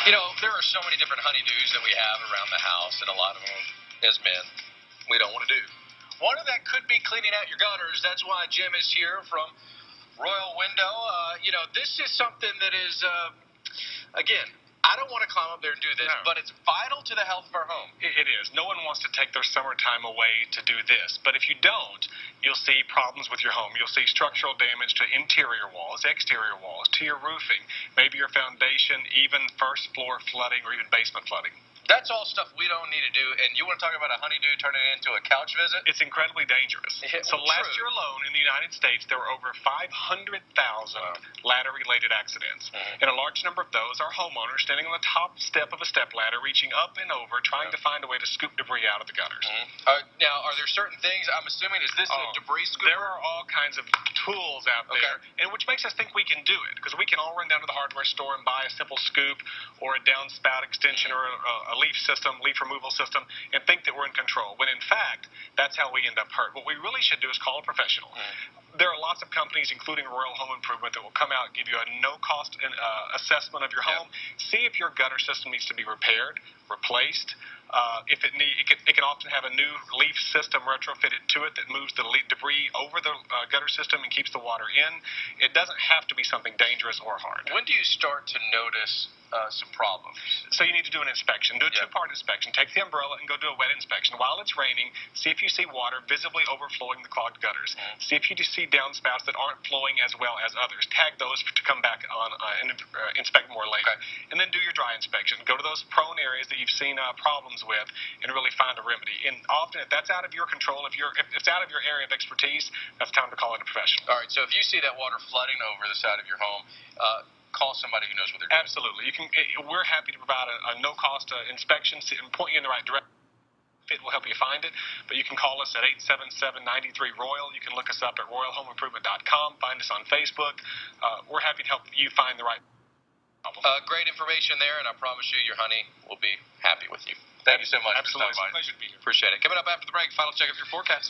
You know, there are so many different honeydews that we have around the house, and a lot of them, as men, we don't want to do. One of that could be cleaning out your gutters. That's why Jim is here from Royal Window. This is something that is, again, I don't want to climb up there and do this, but it's vital to the health of our home. It is. No one wants to take their summertime away to do this. But if you don't, you'll see problems with your home. You'll see structural damage to interior walls, exterior walls, to your roofing, maybe your foundation, even first floor flooding or even basement flooding. That's all stuff we don't need to do. And you want to talk about a honeydew turning it into a couch visit? It's incredibly dangerous. Last year alone in the United States, there were over 500,000 ladder-related accidents. And a large number of those are homeowners standing on the top step of a step ladder, reaching up and over, trying to find a way to scoop debris out of the gutters. Now, are there certain things, I'm assuming, is this a debris scooper? There are all kinds of tools out there, and which makes us think we can do it, because we can all run down to the hardware store and buy a simple scoop or a downspout extension or a leaf removal system, and think that we're in control, when in fact, that's how we end up hurt. What we really should do is call a professional. There are lots of companies, including Royal Home Improvement, that will come out and give you a no-cost assessment of your home, see if your gutter system needs to be repaired, replaced. If it can often have a new leaf system retrofitted to it that moves the debris over the gutter system and keeps the water in. It doesn't have to be something dangerous or hard. When do you start to notice some problems? So you need to do an inspection. Do a two-part inspection. Take the umbrella and go do a wet inspection. While it's raining, see if you see water visibly overflowing the clogged gutters. See if you see downspouts that aren't flowing as well as others. Tag those to come back on and inspect more later. And then do your dry inspection. Go to those prone areas that you've seen problems with and really find a remedy. And often, if that's out of your control, if it's out of your area of expertise, that's time to call in a professional. All right, so if you see that water flooding over the side of your home, call somebody who knows what they're doing. Absolutely. We're happy to provide a no-cost inspection and point you in the right direction. It will help you find it, but you can call us at 877-93-ROYAL. You can look us up at royalhomeimprovement.com. Find us on Facebook. We're happy to help you find the right problem. Great information there, and I promise you your honey will be happy with you. Thank you so much. Absolutely. It's a pleasure to be here. Appreciate it. Coming up after the break, final check of your forecast.